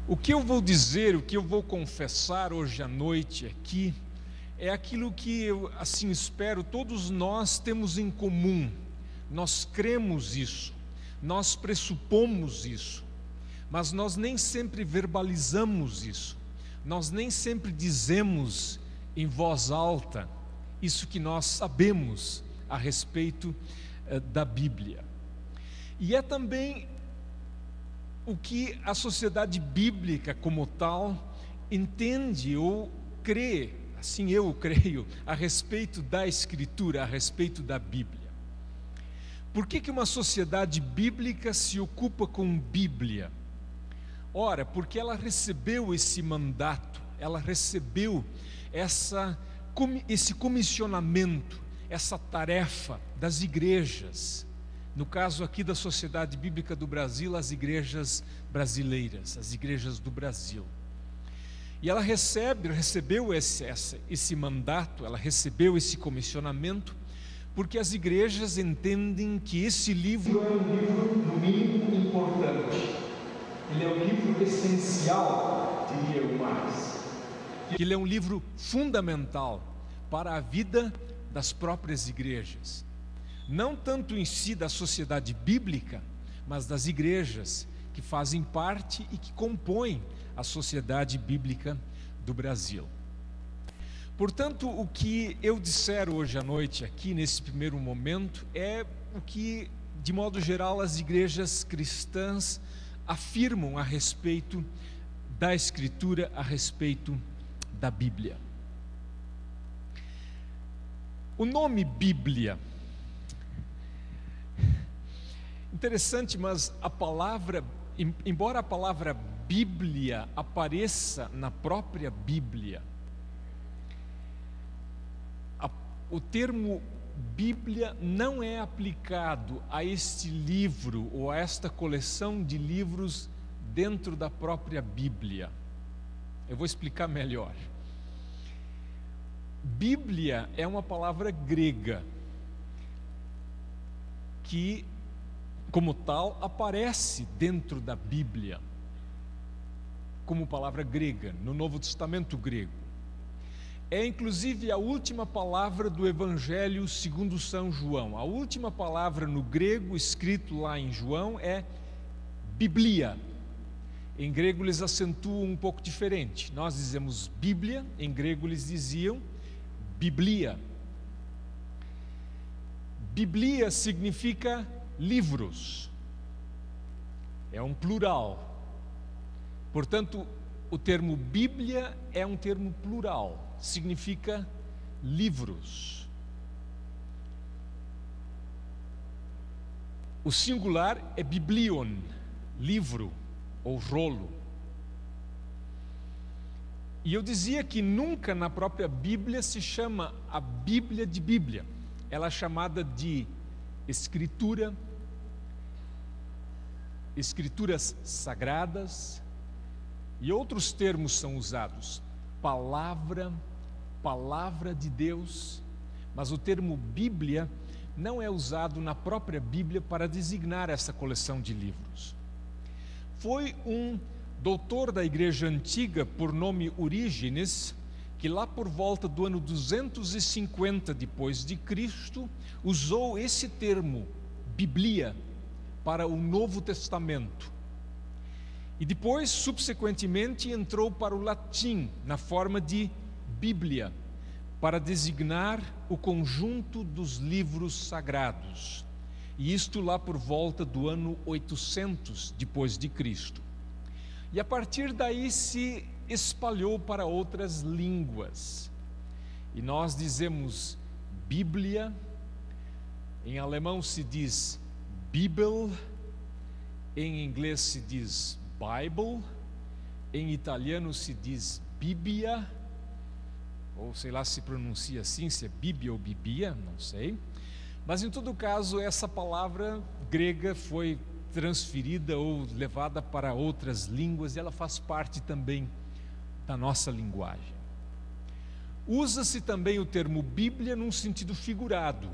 O que eu vou dizer, o que eu vou confessar hoje à noite aqui, é aquilo que eu, assim espero, todos nós temos em comum. Nós cremos isso, nós pressupomos isso, mas nós nem sempre verbalizamos isso, nós nem sempre dizemos em voz alta isso que nós sabemos a respeito da Bíblia. E é também o que a sociedade bíblica como tal entende ou crê, assim eu creio, a respeito da Escritura, a respeito da Bíblia. Por que uma sociedade bíblica se ocupa com Bíblia? Ora, porque ela recebeu esse mandato, ela recebeu esse comissionamento, essa tarefa das igrejas. No caso aqui da Sociedade Bíblica do Brasil, as igrejas brasileiras, as igrejas do Brasil. E ela recebeu esse mandato, ela recebeu esse comissionamento, porque as igrejas entendem que esse livro é um livro, no mínimo, importante. Ele é um livro essencial, diria eu mais. Ele é um livro fundamental para a vida das próprias igrejas. Não tanto em si da sociedade bíblica, mas das igrejas que fazem parte e que compõem a Sociedade Bíblica do Brasil. Portanto, o que eu disser hoje à noite aqui, nesse primeiro momento, é o que, de modo geral, as igrejas cristãs afirmam a respeito da Escritura, a respeito da Bíblia. O nome Bíblia, interessante, mas a palavra, embora a palavra Bíblia apareça na própria Bíblia, o termo Bíblia não é aplicado a este livro ou a esta coleção de livros dentro da própria Bíblia. Eu vou explicar melhor. Bíblia é uma palavra grega que, como tal, aparece dentro da Bíblia como palavra grega, no Novo Testamento grego. É inclusive a última palavra do Evangelho segundo São João. A última palavra no grego escrito lá em João é Biblia. Em grego eles acentuam um pouco diferente. Nós dizemos Bíblia, em grego eles diziam Biblia. Biblia significa livros. É um plural. Portanto, o termo Bíblia é um termo plural. Significa livros. O singular é biblion, livro ou rolo. E eu dizia que nunca na própria Bíblia se chama a Bíblia de Bíblia. Ela é chamada de Escritura, Escrituras Sagradas, e outros termos são usados. Palavra de Deus, mas o termo Bíblia não é usado na própria Bíblia para designar essa coleção de livros. Foi um doutor da Igreja Antiga, por nome Orígenes, que lá por volta do ano 250 depois de Cristo, usou esse termo, Biblia, para o Novo Testamento. E depois, subsequentemente, entrou para o latim, na forma de Bíblia, para designar o conjunto dos livros sagrados. E isto lá por volta do ano 800 depois de Cristo. E a partir daí se espalhou para outras línguas. E nós dizemos Bíblia, em alemão se diz Bibel, em inglês se diz Bible, em italiano se diz Bíblia, ou sei lá se pronuncia assim, se é Bíblia ou Bibia, não sei. Mas em todo caso, essa palavra grega foi transferida ou levada para outras línguas e ela faz parte também da nossa linguagem. Usa-se também o termo Bíblia num sentido figurado.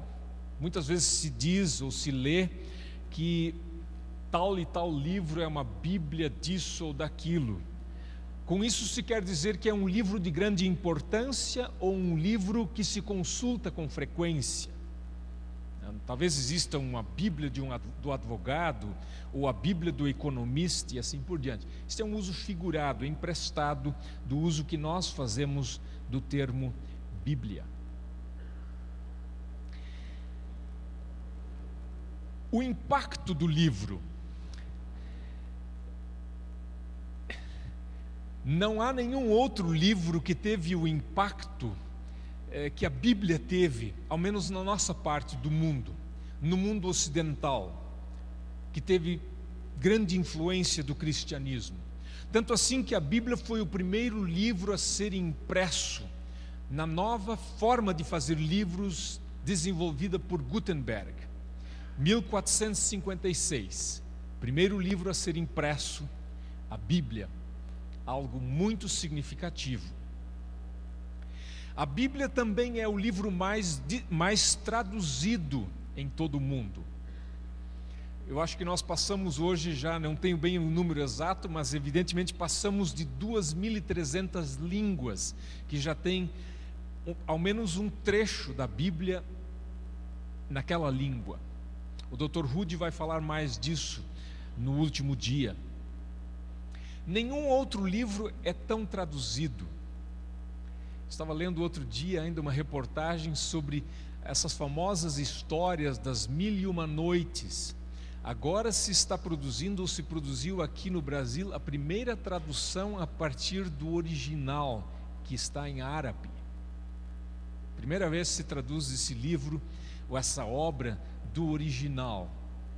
Muitas vezes se diz ou se lê que tal e tal livro é uma Bíblia disso ou daquilo. Com isso se quer dizer que é um livro de grande importância ou um livro que se consulta com frequência? Talvez exista uma Bíblia do advogado ou a Bíblia do economista e assim por diante. Isso é um uso figurado, emprestado do uso que nós fazemos do termo Bíblia. O impacto do livro. Não há nenhum outro livro que teve o impacto que a Bíblia teve, ao menos na nossa parte do mundo, no mundo ocidental, que teve grande influência do cristianismo. Tanto assim que a Bíblia foi o primeiro livro a ser impresso na nova forma de fazer livros desenvolvida por Gutenberg, 1456. Primeiro livro a ser impresso, a Bíblia, algo muito significativo. A Bíblia também é o livro mais traduzido em todo o mundo. Eu acho que nós passamos hoje, já não tenho bem o número exato, mas evidentemente passamos de 2.300 línguas, que já tem ao menos um trecho da Bíblia naquela língua. O Dr. Rudy vai falar mais disso no último dia. Nenhum outro livro é tão traduzido. Estava lendo outro dia ainda uma reportagem sobre essas famosas histórias das 1001 noites. Agora se está produzindo, ou se produziu aqui no Brasil, a primeira tradução a partir do original, que está em árabe. Primeira vez se traduz esse livro, ou essa obra, do original.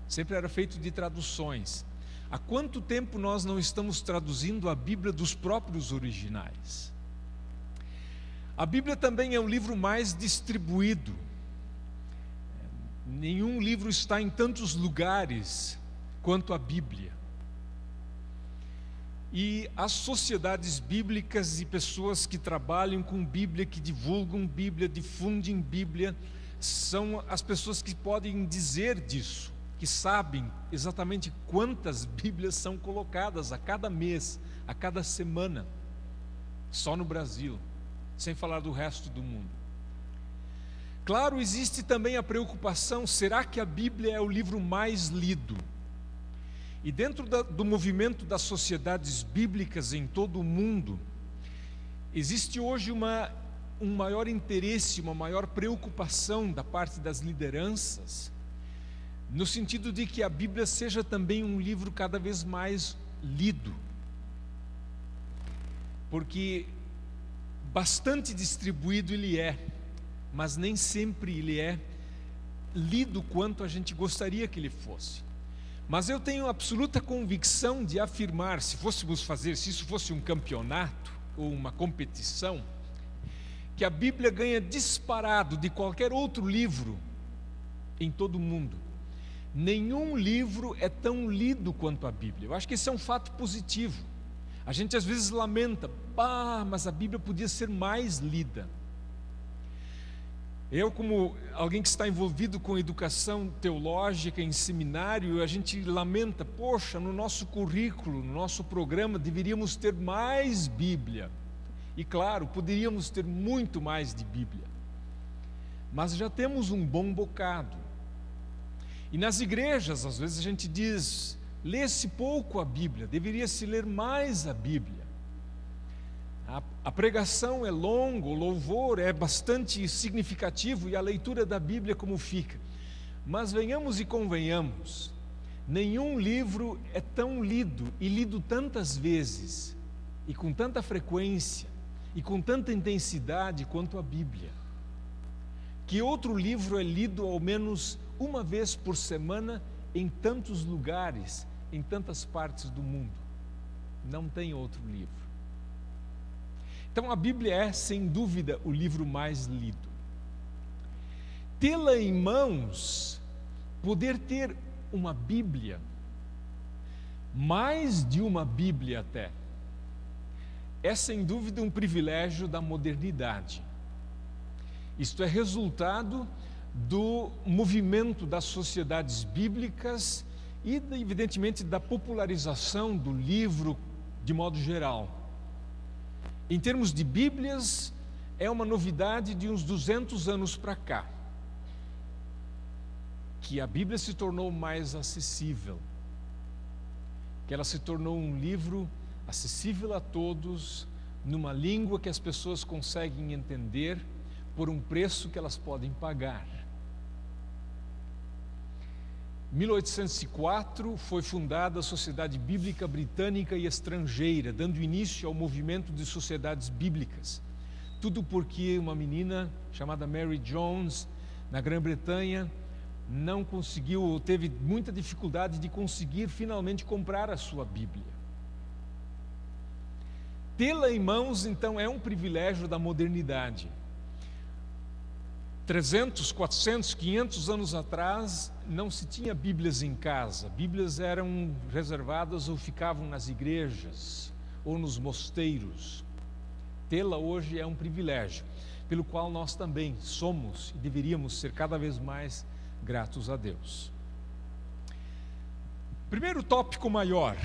Sempre era feito de traduções. Há quanto tempo nós não estamos traduzindo a Bíblia dos próprios originais? A Bíblia também é o livro mais distribuído. Nenhum livro está em tantos lugares quanto a Bíblia. E as sociedades bíblicas e pessoas que trabalham com Bíblia, que divulgam Bíblia, difundem Bíblia, são as pessoas que podem dizer disso, que sabem exatamente quantas Bíblias são colocadas a cada mês, a cada semana, só no Brasil, sem falar do resto do mundo. Claro, existe também a preocupação: será que a Bíblia é o livro mais lido? E dentro do movimento das sociedades bíblicas em todo o mundo, existe hoje um maior interesse, uma maior preocupação da parte das lideranças, no sentido de que a Bíblia seja também um livro cada vez mais lido, porque bastante distribuído ele é, mas nem sempre ele é lido quanto a gente gostaria que ele fosse. Mas eu tenho absoluta convicção de afirmar, se isso fosse um campeonato ou uma competição, que a Bíblia ganha disparado de qualquer outro livro em todo o mundo. Nenhum livro é tão lido quanto a Bíblia. Eu acho que esse é um fato positivo. A gente às vezes lamenta: mas a Bíblia podia ser mais lida. Eu, como alguém que está envolvido com educação teológica em seminário, a gente lamenta: poxa, no nosso currículo, no nosso programa, deveríamos ter mais Bíblia. E claro, poderíamos ter muito mais de Bíblia, mas já temos um bom bocado. E nas igrejas, às vezes a gente diz: lê-se pouco a Bíblia, deveria-se ler mais a Bíblia. A pregação é longa, o louvor é bastante significativo, e a leitura da Bíblia como fica. Mas venhamos e convenhamos, nenhum livro é tão lido e lido tantas vezes, e com tanta frequência, e com tanta intensidade quanto a Bíblia. Que outro livro é lido ao menos uma vez por semana em tantos lugares, em tantas partes do mundo? Não tem outro livro. Então a Bíblia é, sem dúvida, o livro mais lido. Tê-la em mãos, poder ter uma Bíblia, mais de uma Bíblia até, é sem dúvida um privilégio da modernidade. Isto é resultado do movimento das sociedades bíblicas e, evidentemente, da popularização do livro de modo geral. Em termos de Bíblias, é uma novidade de uns 200 anos para cá, que a Bíblia se tornou mais acessível, que ela se tornou um livro acessível a todos, numa língua que as pessoas conseguem entender, por um preço que elas podem pagar. Em 1804 foi fundada a Sociedade Bíblica Britânica e Estrangeira, dando início ao movimento de sociedades bíblicas. Tudo porque uma menina chamada Mary Jones, na Grã-Bretanha, não conseguiu, ou teve muita dificuldade de conseguir finalmente comprar a sua Bíblia. Tê-la em mãos, então, é um privilégio da modernidade. 300, 400, 500 anos atrás, não se tinha Bíblias em casa. Bíblias eram reservadas ou ficavam nas igrejas ou nos mosteiros. Tê-la hoje é um privilégio, pelo qual nós também somos e deveríamos ser cada vez mais gratos a Deus. Primeiro tópico maior,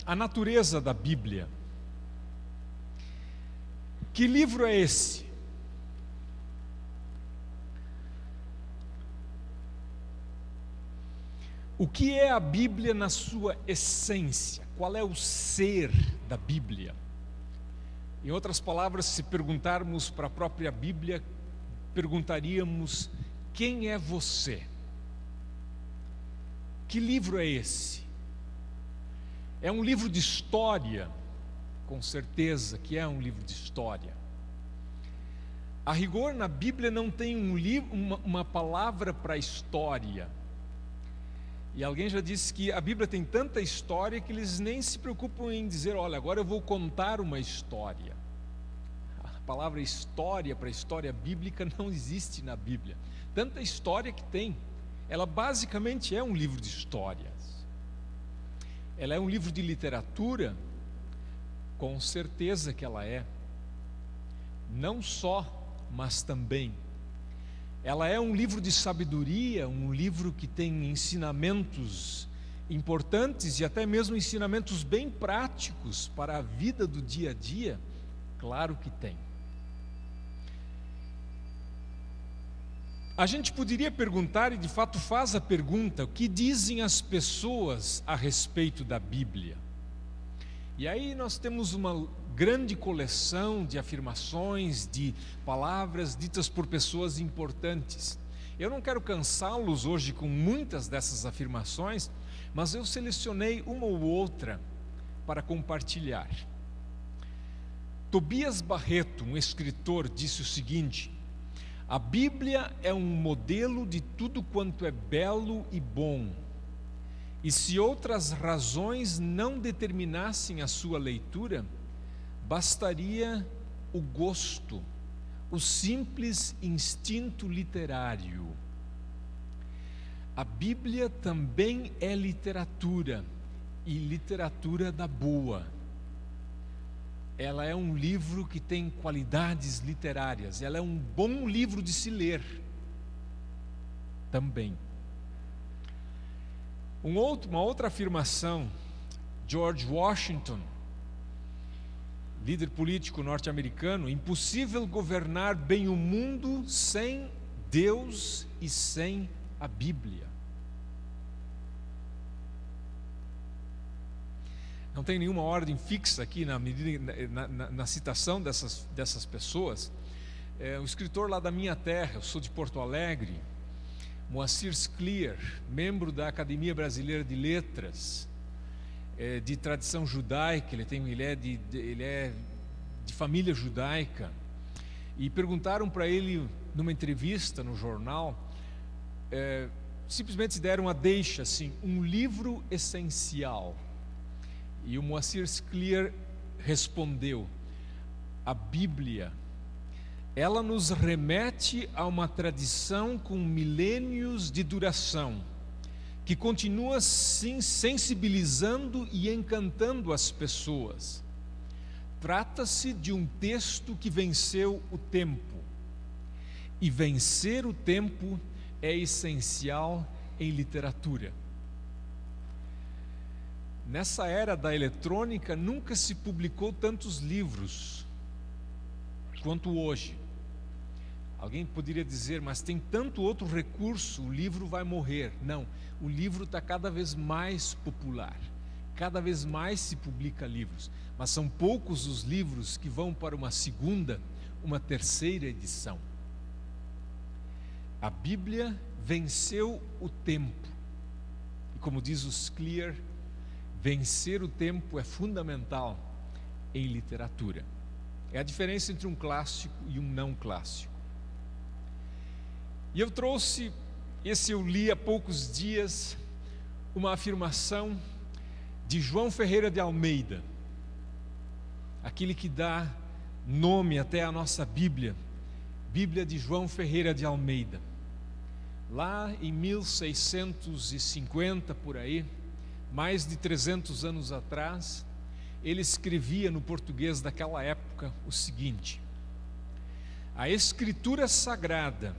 a natureza da Bíblia. Que livro é esse? O que é a Bíblia na sua essência? Qual é o ser da Bíblia? Em outras palavras, se perguntarmos para a própria Bíblia, perguntaríamos: quem é você? Que livro é esse? É um livro de história? Com certeza que é um livro de história. A rigor, na Bíblia não tem uma palavra para história. E alguém já disse que a Bíblia tem tanta história que eles nem se preocupam em dizer: olha, agora eu vou contar uma história. A palavra história para história bíblica não existe na Bíblia. Tanta história que tem. Ela basicamente é um livro de histórias. Ela é um livro de literatura? Com certeza que ela é. Não só, mas também. Ela é um livro de sabedoria, um livro que tem ensinamentos importantes e até mesmo ensinamentos bem práticos para a vida do dia a dia? Claro que tem. A gente poderia perguntar, e de fato faz a pergunta: o que dizem as pessoas a respeito da Bíblia? E aí nós temos uma grande coleção de afirmações, de palavras ditas por pessoas importantes. Eu não quero cansá-los hoje com muitas dessas afirmações, mas eu selecionei uma ou outra para compartilhar. Tobias Barreto, um escritor, disse o seguinte: a Bíblia é um modelo de tudo quanto é belo e bom. E se outras razões não determinassem a sua leitura, bastaria o gosto, o simples instinto literário. A Bíblia também é literatura, e literatura da boa. Ela é um livro que tem qualidades literárias, ela é um bom livro de se ler também. Uma outra afirmação, George Washington, líder político norte-americano: impossível governar bem o mundo sem Deus e sem a Bíblia. Não tem nenhuma ordem fixa aqui na citação dessas pessoas. Um escritor lá da minha terra, eu sou de Porto Alegre, Moacir Scliar, membro da Academia Brasileira de Letras, de tradição judaica, ele é de família judaica, e perguntaram para ele, numa entrevista no jornal, simplesmente deram a deixa assim: um livro essencial. E o Moacir Scliar respondeu: a Bíblia, ela nos remete a uma tradição com milênios de duração, que continua sim sensibilizando e encantando as pessoas. Trata-se de um texto que venceu o tempo, e vencer o tempo é essencial em literatura. Nessa era da eletrônica, nunca se publicou tantos livros quanto hoje. Alguém poderia dizer, mas tem tanto outro recurso, o livro vai morrer. Não, o livro está cada vez mais popular, cada vez mais se publica livros, mas são poucos os livros que vão para uma segunda, uma terceira edição. A Bíblia venceu o tempo, e como diz o Scliar, vencer o tempo é fundamental em literatura. É a diferença entre um clássico e um não clássico. E eu trouxe, esse eu li há poucos dias, uma afirmação de João Ferreira de Almeida, aquele que dá nome até à nossa Bíblia, Bíblia de João Ferreira de Almeida. Lá em 1650, por aí, mais de 300 anos atrás, ele escrevia no português daquela época o seguinte: a Escritura Sagrada,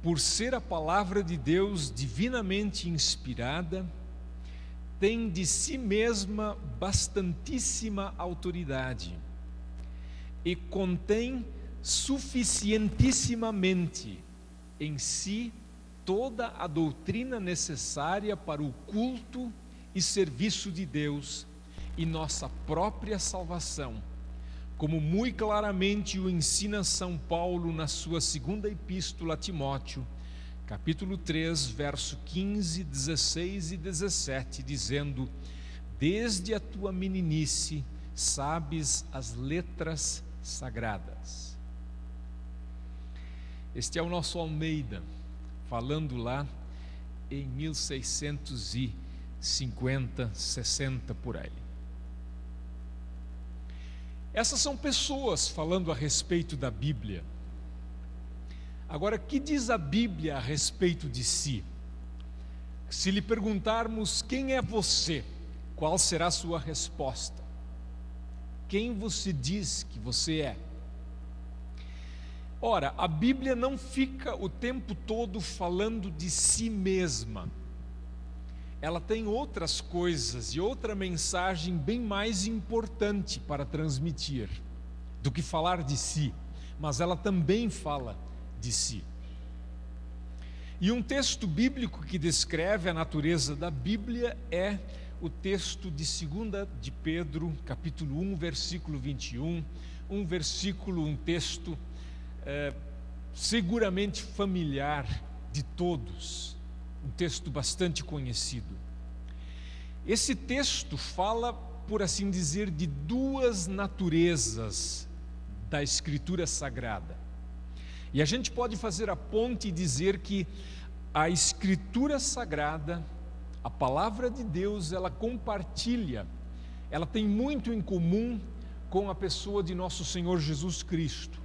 por ser a palavra de Deus divinamente inspirada, tem de si mesma bastantíssima autoridade e contém suficientissimamente em si toda a doutrina necessária para o culto e serviço de Deus e nossa própria salvação, como muito claramente o ensina São Paulo na sua segunda epístola a Timóteo, capítulo 3, verso 15, 16 e 17, dizendo: desde a tua meninice sabes as letras sagradas. Este é o nosso Almeida, falando lá em 1650, 60 por aí. Essas são pessoas falando a respeito da Bíblia. Agora, o que diz a Bíblia a respeito de si? Se lhe perguntarmos quem é você, qual será a sua resposta? Quem você diz que você é? Ora, a Bíblia não fica o tempo todo falando de si mesma. Ela tem outras coisas e outra mensagem bem mais importante para transmitir do que falar de si, mas ela também fala de si. E um texto bíblico que descreve a natureza da Bíblia é o texto de 2 de Pedro, capítulo 1, versículo 21, um texto seguramente familiar de todos, um texto bastante conhecido. Esse texto fala, por assim dizer, de duas naturezas da Escritura Sagrada. E a gente pode fazer a ponte e dizer que a Escritura Sagrada, a Palavra de Deus, ela compartilha, ela tem muito em comum com a pessoa de nosso Senhor Jesus Cristo,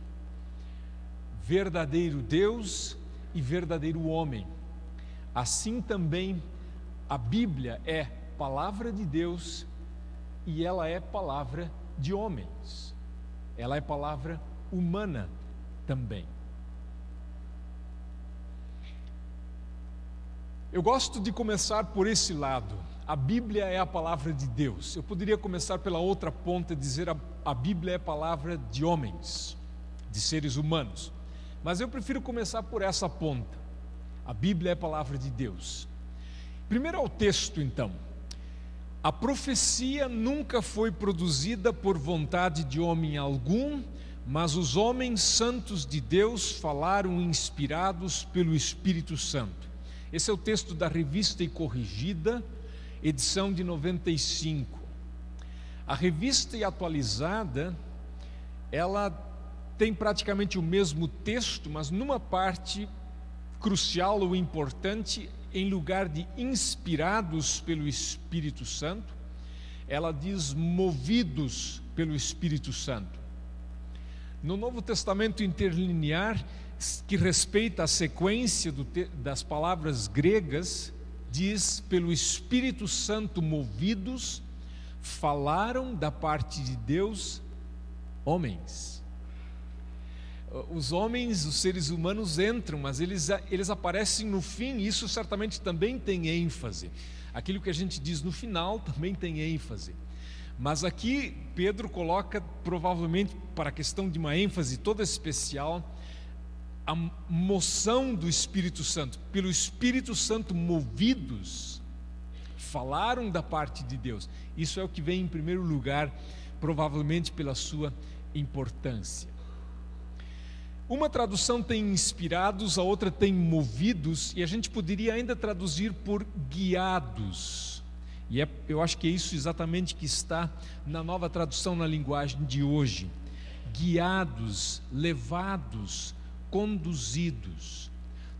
verdadeiro Deus e verdadeiro homem. Assim também a Bíblia é palavra de Deus e ela é palavra de homens. Ela é palavra humana também. Eu gosto de começar por esse lado. A Bíblia é a palavra de Deus. Eu poderia começar pela outra ponta e dizer a Bíblia é palavra de homens, de seres humanos. Mas eu prefiro começar por essa ponta. A Bíblia é a palavra de Deus. Primeiro ao texto, então. A profecia nunca foi produzida por vontade de homem algum, mas os homens santos de Deus falaram inspirados pelo Espírito Santo. Esse é o texto da Revista e Corrigida, edição de 95. A Revista e Atualizada, ela tem praticamente o mesmo texto, mas numa parte crucial ou importante, em lugar de inspirados pelo Espírito Santo, ela diz movidos pelo Espírito Santo. No Novo Testamento interlinear, que respeita a sequência das palavras gregas, diz: pelo Espírito Santo movidos, falaram da parte de Deus homens. Os homens, os seres humanos entram, mas eles aparecem no fim, e isso certamente também tem ênfase. Aquilo que a gente diz no final também tem ênfase. Mas aqui Pedro coloca, provavelmente para a questão de uma ênfase toda especial, a moção do Espírito Santo. Pelo Espírito Santo movidos, falaram da parte de Deus. Isso é o que vem em primeiro lugar, provavelmente pela sua importância. Uma tradução tem inspirados, a outra tem movidos, e a gente poderia ainda traduzir por guiados. E eu acho que é isso exatamente que está na nova tradução na linguagem de hoje. Guiados, levados, conduzidos.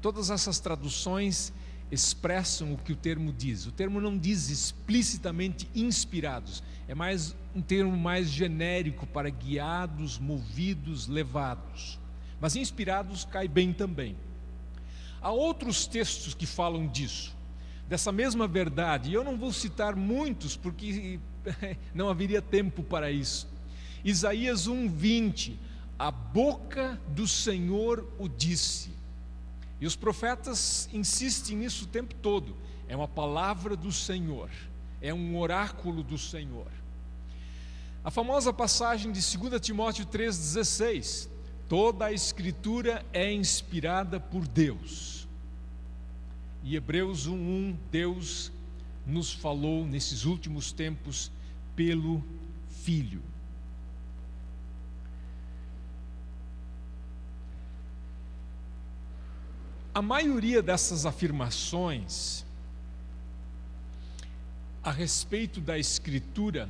Todas essas traduções expressam o que o termo diz. O termo não diz explicitamente inspirados, é mais um termo mais genérico para guiados, movidos, levados. Mas inspirados cai bem também. Há outros textos que falam disso, dessa mesma verdade, e eu não vou citar muitos porque não haveria tempo para isso. Isaías 1:20, a boca do Senhor o disse. E os profetas insistem nisso o tempo todo. É uma palavra do Senhor, é um oráculo do Senhor. A famosa passagem de 2 Timóteo 3,16, toda a Escritura é inspirada por Deus. E Hebreus 1:1, Deus nos falou nesses últimos tempos pelo Filho. A maioria dessas afirmações a respeito da Escritura,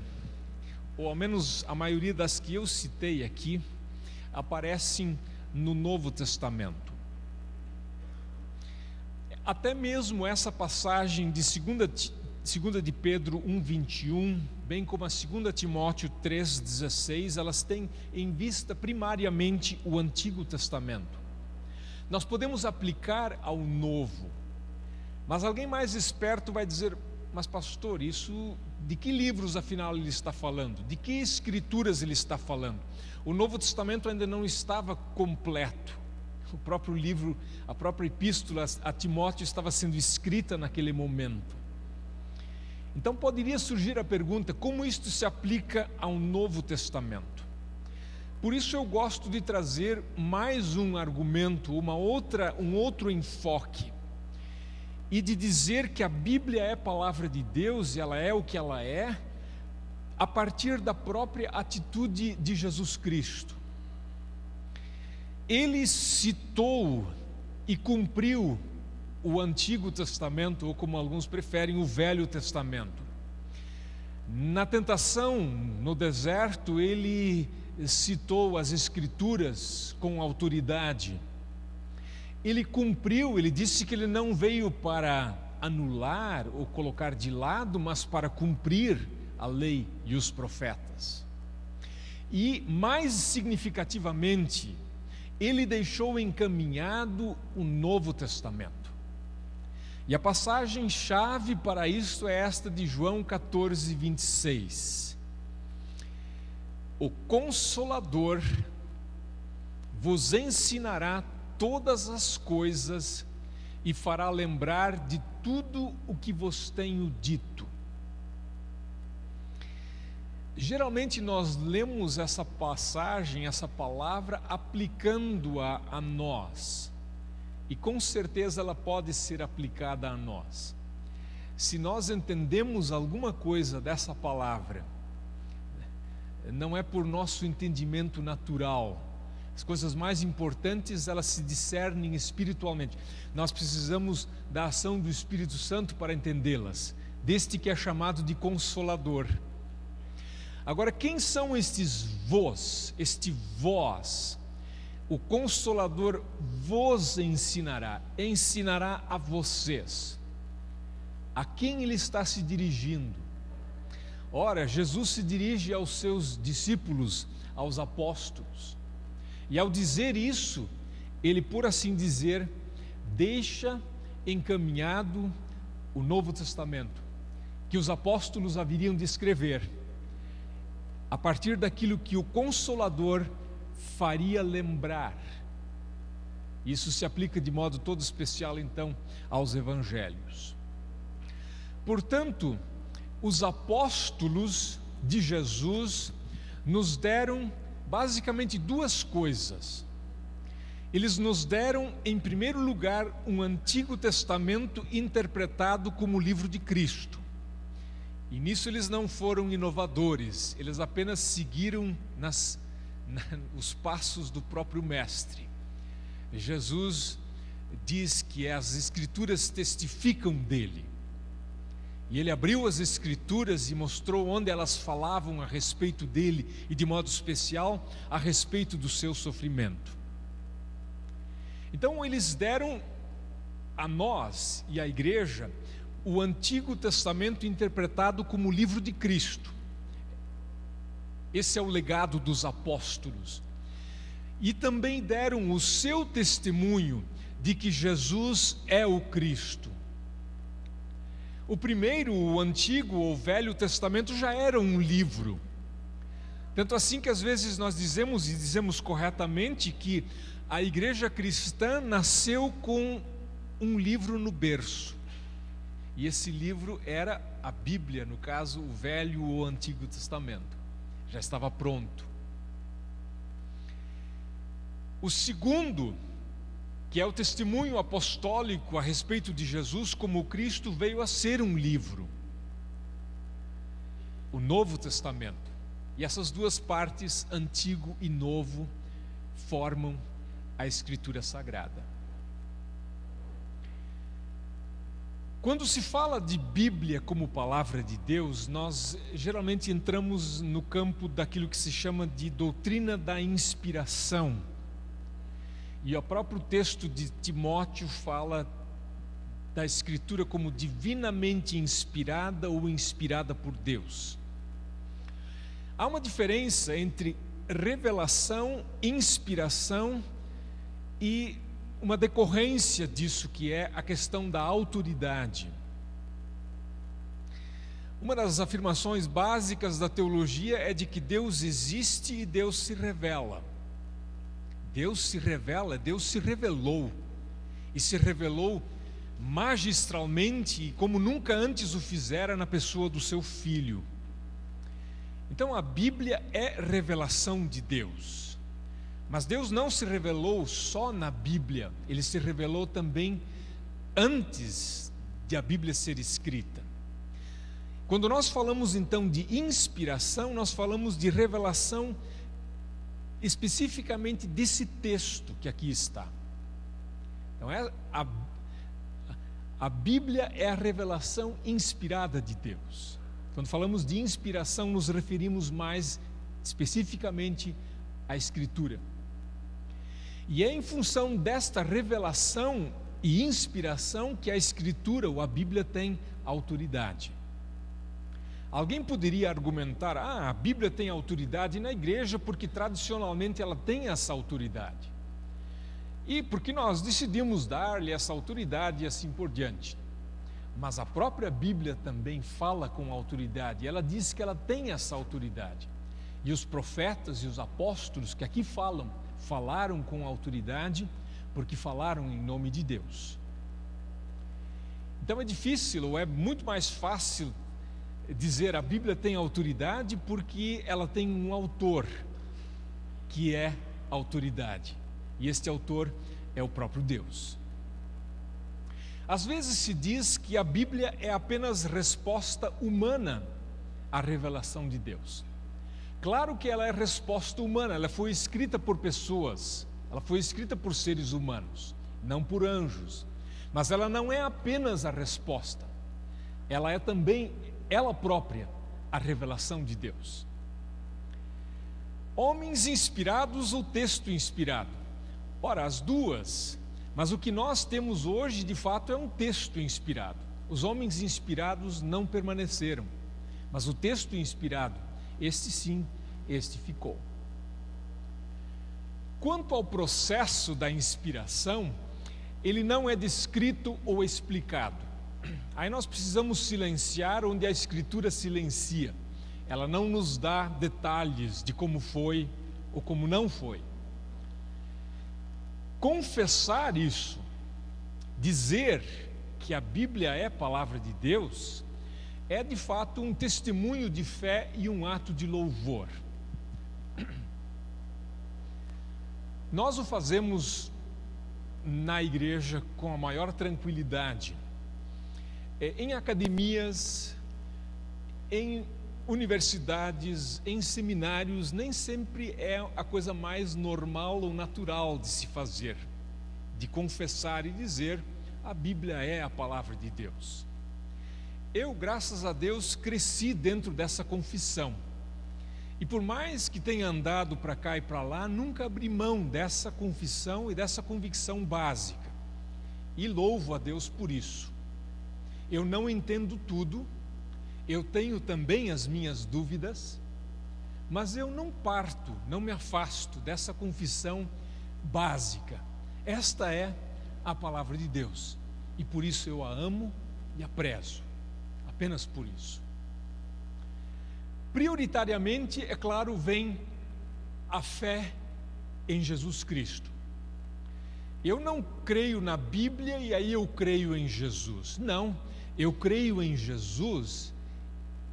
ou ao menos a maioria das que eu citei aqui, aparecem no Novo Testamento. Até mesmo essa passagem de 2 de Pedro 1:21, bem como a 2 Timóteo 3,16, elas têm em vista primariamente o Antigo Testamento. Nós podemos aplicar ao Novo, mas alguém mais esperto vai dizer, mas pastor, isso de que livros afinal ele está falando? De que escrituras ele está falando? O Novo Testamento ainda não estava completo. O próprio livro, a própria epístola a Timóteo estava sendo escrita naquele momento. Então poderia surgir a pergunta, como isto se aplica ao Novo Testamento? Por isso eu gosto de trazer mais um argumento, um outro enfoque, e de dizer que a Bíblia é palavra de Deus e ela é o que ela é, a partir da própria atitude de Jesus Cristo. Ele citou e cumpriu o Antigo Testamento, ou como alguns preferem, o Velho Testamento. Na tentação, no deserto, ele citou as Escrituras com autoridade. Ele cumpriu, ele disse que ele não veio para anular ou colocar de lado, mas para cumprir a lei e os profetas. E, mais significativamente, ele deixou encaminhado o Novo Testamento. E a passagem-chave para isso é esta de João 14:26. O Consolador vos ensinará todas as coisas e fará lembrar de tudo o que vos tenho dito. Geralmente nós lemos essa passagem, essa palavra, aplicando-a a nós. E com certeza ela pode ser aplicada a nós. Se nós entendemos alguma coisa dessa palavra, não é por nosso entendimento natural. As coisas mais importantes, elas se discernem espiritualmente. Nós precisamos da ação do Espírito Santo para entendê-las, deste que é chamado de Consolador. Agora, quem são estes vós, este vós? O Consolador vos ensinará a vocês. A quem ele está se dirigindo? Ora, Jesus se dirige aos seus discípulos, aos apóstolos. E ao dizer isso, ele, por assim dizer, deixa encaminhado o Novo Testamento, que os apóstolos haveriam de escrever, a partir daquilo que o Consolador faria lembrar. Isso se aplica de modo todo especial, então, aos evangelhos. Portanto, os apóstolos de Jesus nos deram basicamente duas coisas. Eles nos deram, em primeiro lugar, um Antigo Testamento interpretado como livro de Cristo. E nisso eles não foram inovadores, eles apenas seguiram os passos do próprio Mestre. Jesus diz que as Escrituras testificam dele. E ele abriu as Escrituras e mostrou onde elas falavam a respeito dele e, de modo especial, a respeito do seu sofrimento. Então eles deram a nós e à igreja o Antigo Testamento interpretado como livro de Cristo. Esse é o legado dos apóstolos. E também deram o seu testemunho de que Jesus é o Cristo. O primeiro, o Antigo ou Velho Testamento, já era um livro. Tanto assim que às vezes nós dizemos, e dizemos corretamente, que a igreja cristã nasceu com um livro no berço. E esse livro era a Bíblia, no caso, o Velho ou Antigo Testamento. Já estava pronto. O segundo, que é o testemunho apostólico a respeito de Jesus como Cristo, veio a ser um livro, o Novo Testamento. E essas duas partes, Antigo e Novo, formam a Escritura Sagrada. Quando se fala de Bíblia como palavra de Deus, nós geralmente entramos no campo daquilo que se chama de doutrina da inspiração. E o próprio texto de Timóteo fala da Escritura como divinamente inspirada ou inspirada por Deus. Há uma diferença entre revelação, inspiração e uma decorrência disso, que é a questão da autoridade. Uma das afirmações básicas da teologia é de que Deus existe e Deus se revela. Deus se revela, Deus se revelou, e se revelou magistralmente e como nunca antes o fizera na pessoa do seu Filho. Então a Bíblia é revelação de Deus. Mas Deus não se revelou só na Bíblia, Ele se revelou também antes de a Bíblia ser escrita. Quando nós falamos então de inspiração, nós falamos de revelação especificamente desse texto que aqui está. Então a Bíblia é a revelação inspirada de Deus. Quando falamos de inspiração, nos referimos mais especificamente à Escritura. E é em função desta revelação e inspiração que a Escritura ou a Bíblia tem autoridade. Alguém poderia argumentar, a Bíblia tem autoridade na igreja porque tradicionalmente ela tem essa autoridade. E porque nós decidimos dar-lhe essa autoridade e assim por diante. Mas a própria Bíblia também fala com autoridade, ela diz que ela tem essa autoridade. E os profetas e os apóstolos que aqui falaram com autoridade, porque falaram em nome de Deus. Então é difícil, ou é muito mais fácil dizer a Bíblia tem autoridade, porque ela tem um autor, que é autoridade. E este autor é o próprio Deus. Às vezes se diz que a Bíblia é apenas resposta humana à revelação de Deus. Claro que ela é resposta humana, ela foi escrita por pessoas, ela foi escrita por seres humanos, não por anjos. Mas ela não é apenas a resposta, ela é também, ela própria, a revelação de Deus. Homens inspirados ou texto inspirado? Ora, as duas, mas o que nós temos hoje, de fato, é um texto inspirado. Os homens inspirados não permaneceram, mas o texto inspirado, este sim, este ficou. Quanto ao processo da inspiração, ele não é descrito ou explicado. Aí nós precisamos silenciar onde a Escritura silencia. Ela não nos dá detalhes de como foi ou como não foi. Confessar isso, dizer que a Bíblia é palavra de Deus, é de fato um testemunho de fé e um ato de louvor. Nós o fazemos na igreja com a maior tranquilidade. Em academias, em universidades, em seminários, nem sempre é a coisa mais normal ou natural de se fazer, de confessar e dizer: a Bíblia é a palavra de Deus. Eu, graças a Deus, cresci dentro dessa confissão. E por mais que tenha andado para cá e para lá, nunca abri mão dessa confissão e dessa convicção básica. E louvo a Deus por isso. Eu não entendo tudo, eu tenho também as minhas dúvidas, mas eu não parto, não me afasto dessa confissão básica. Esta é a palavra de Deus, e por isso eu a amo e a prezo, apenas por isso. Prioritariamente, é claro, vem a fé em Jesus Cristo. Eu não creio na Bíblia e aí eu creio em Jesus. Não, eu creio em Jesus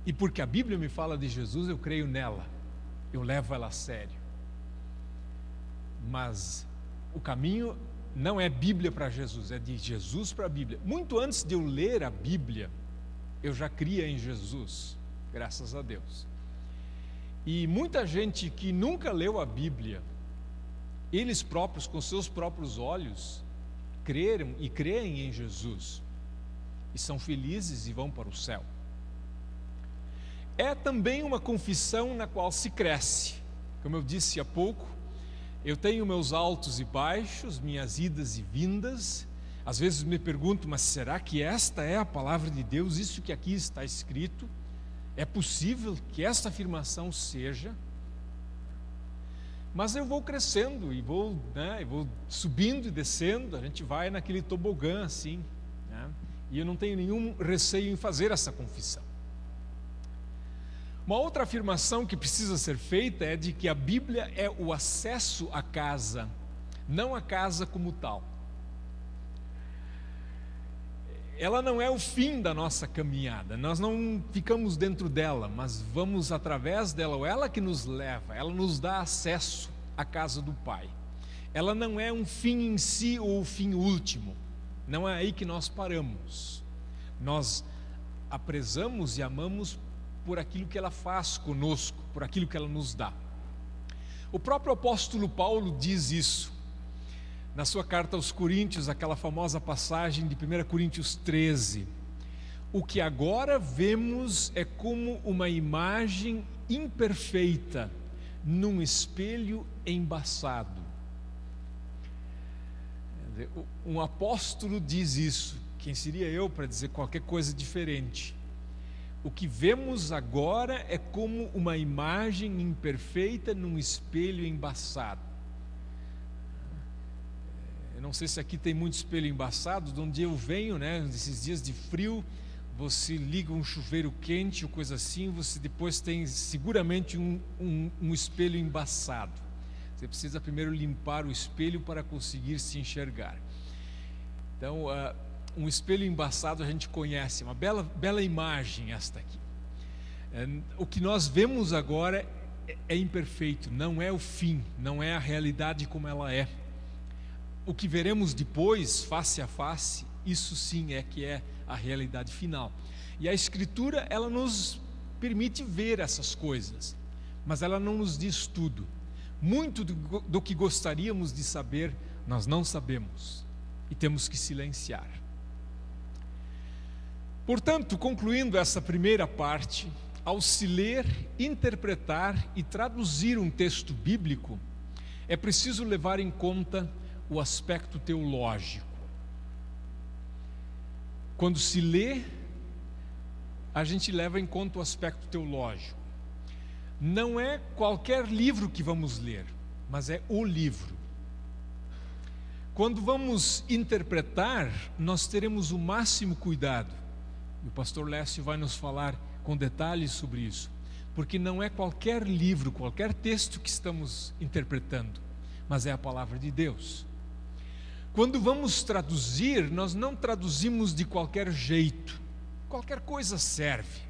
e porque a Bíblia me fala de Jesus, eu creio nela. Eu levo ela a sério. Mas o caminho não é Bíblia para Jesus, é de Jesus para a Bíblia. Muito antes de eu ler a Bíblia, eu já cria em Jesus, graças a Deus. E muita gente que nunca leu a Bíblia, eles próprios, com seus próprios olhos, creram e creem em Jesus, e são felizes e vão para o céu. É também uma confissão na qual se cresce. Como eu disse há pouco, eu tenho meus altos e baixos, minhas idas e vindas. Às vezes me pergunto, mas será que esta é a palavra de Deus? Isso que aqui está escrito? É possível que esta afirmação seja? Mas eu vou crescendo e vou subindo e descendo, a gente vai naquele tobogã assim, né? E eu não tenho nenhum receio em fazer essa confissão. Uma outra afirmação que precisa ser feita é de que a Bíblia é o acesso à casa, não a casa como tal. Ela não é o fim da nossa caminhada, nós não ficamos dentro dela, mas vamos através dela, ou ela que nos leva, ela nos dá acesso à casa do Pai. Ela não é um fim em si ou o fim último, não é aí que nós paramos. Nós a prezamos e amamos por aquilo que ela faz conosco, por aquilo que ela nos dá. O próprio apóstolo Paulo diz isso. Na sua carta aos Coríntios, aquela famosa passagem de 1 Coríntios 13, o que agora vemos é como uma imagem imperfeita num espelho embaçado. Um apóstolo diz isso, quem seria eu para dizer qualquer coisa diferente? O que vemos agora é como uma imagem imperfeita num espelho embaçado. Eu não sei se aqui tem muito espelho embaçado, de onde eu venho, né? Nesses dias de frio, você liga um chuveiro quente ou coisa assim, você depois tem seguramente um espelho embaçado. Você precisa primeiro limpar o espelho para conseguir se enxergar. Então, um espelho embaçado a gente conhece, uma bela imagem esta aqui. O que nós vemos agora é imperfeito, não é o fim, não é a realidade como ela é. O que veremos depois, face a face, isso sim é que é a realidade final. E a Escritura, ela nos permite ver essas coisas, mas ela não nos diz tudo. Muito do que gostaríamos de saber, nós não sabemos, e temos que silenciar. Portanto, concluindo essa primeira parte, ao se ler, interpretar e traduzir um texto bíblico, é preciso levar em conta o aspecto teológico. Quando se lê, a gente leva em conta o aspecto teológico. Não é qualquer livro que vamos ler, mas é o livro. Quando vamos interpretar, nós teremos o máximo cuidado. E o pastor Lécio vai nos falar com detalhes sobre isso, porque não é qualquer livro, qualquer texto que estamos interpretando, mas é a palavra de Deus. Quando vamos traduzir, nós não traduzimos de qualquer jeito. qualquer coisa serve.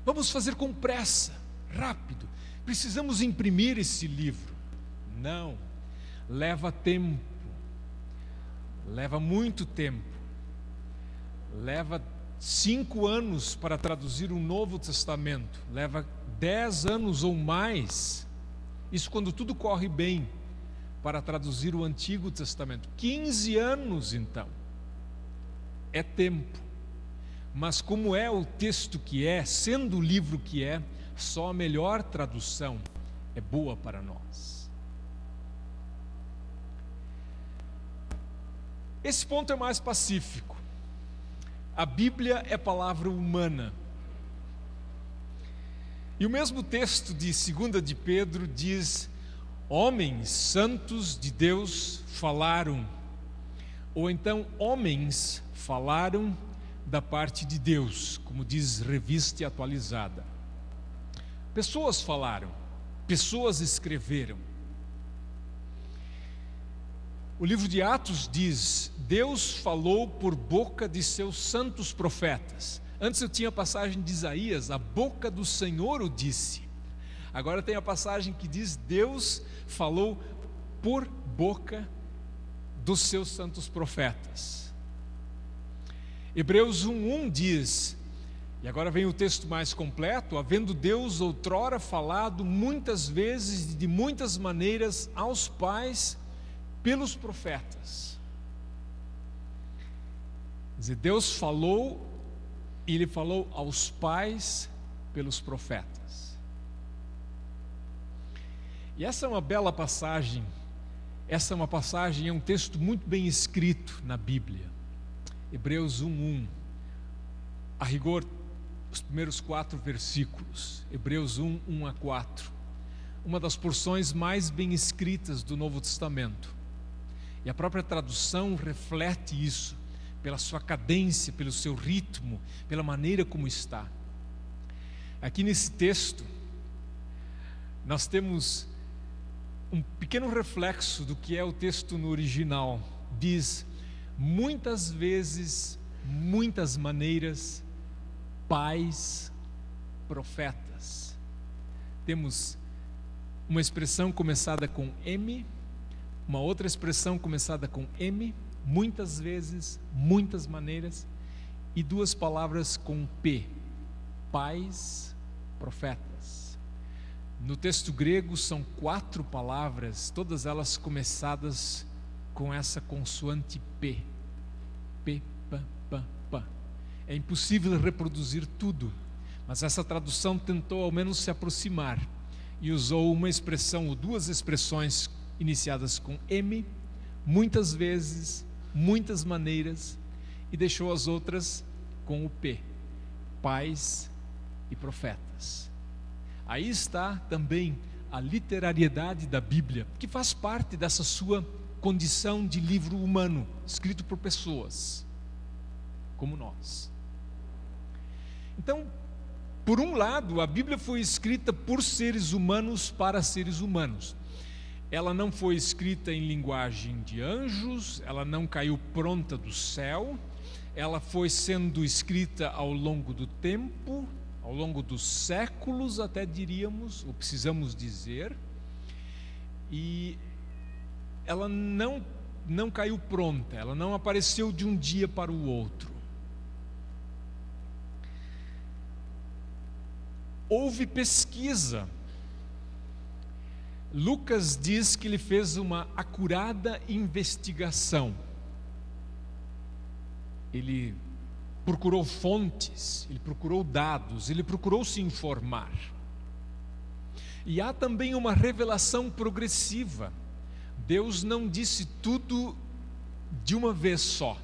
Vamos fazer com pressa, rápido. Precisamos imprimir esse livro. Não, leva tempo, leva muito tempo. Leva 5 anos para traduzir o Novo Testamento, leva 10 anos ou mais, isso quando tudo corre bem, para traduzir o Antigo Testamento. 15 anos, então, é tempo. Mas como é o texto que é, sendo o livro que é, só a melhor tradução é boa para nós. Esse ponto é mais pacífico. A Bíblia é palavra humana. E o mesmo texto de 2 de Pedro diz: homens santos de Deus falaram, ou então homens falaram da parte de Deus, como diz Revista Atualizada. Pessoas falaram, pessoas escreveram. O livro de Atos diz: Deus falou por boca de seus santos profetas. Antes eu tinha a passagem de Isaías: a boca do Senhor o disse. Agora tem a passagem que diz: Deus falou por boca dos seus santos profetas. Hebreus 1:1 diz, e agora vem o texto mais completo: havendo Deus outrora falado muitas vezes e de muitas maneiras aos pais pelos profetas. Quer dizer, Deus falou, e Ele falou aos pais pelos profetas. E essa é uma bela passagem. Essa é uma passagem, é um texto muito bem escrito na Bíblia. Hebreus 1:1. A rigor, os primeiros 4 versículos. Hebreus 1:1-4. Uma das porções mais bem escritas do Novo Testamento. E a própria tradução reflete isso, pela sua cadência, pelo seu ritmo, pela maneira como está. Aqui nesse texto, nós temos um pequeno reflexo do que é o texto no original. Diz: muitas vezes, muitas maneiras, pais, profetas. Temos uma expressão começada com M, uma outra expressão começada com M, muitas vezes, muitas maneiras, e 2 palavras com P, pais, profetas. No texto grego são 4 palavras, todas elas começadas com essa consoante P. P, P, P, P. É impossível reproduzir tudo, mas essa tradução tentou ao menos se aproximar e usou uma expressão ou 2 expressões iniciadas com M, muitas vezes, muitas maneiras, e deixou as outras com o P, pais e profetas. Aí está também a literariedade da Bíblia, que faz parte dessa sua condição de livro humano, escrito por pessoas como nós. Então, por um lado, a Bíblia foi escrita por seres humanos para seres humanos. Ela não foi escrita em linguagem de anjos, ela não caiu pronta do céu, ela foi sendo escrita ao longo do tempo, ao longo dos séculos, até diríamos, ou precisamos dizer, e ela não caiu pronta, ela não apareceu de um dia para o outro. Houve pesquisa. Lucas diz que ele fez uma acurada investigação. Ele procurou fontes, ele procurou dados, ele procurou se informar. E há também uma revelação progressiva. Deus não disse tudo de uma vez só.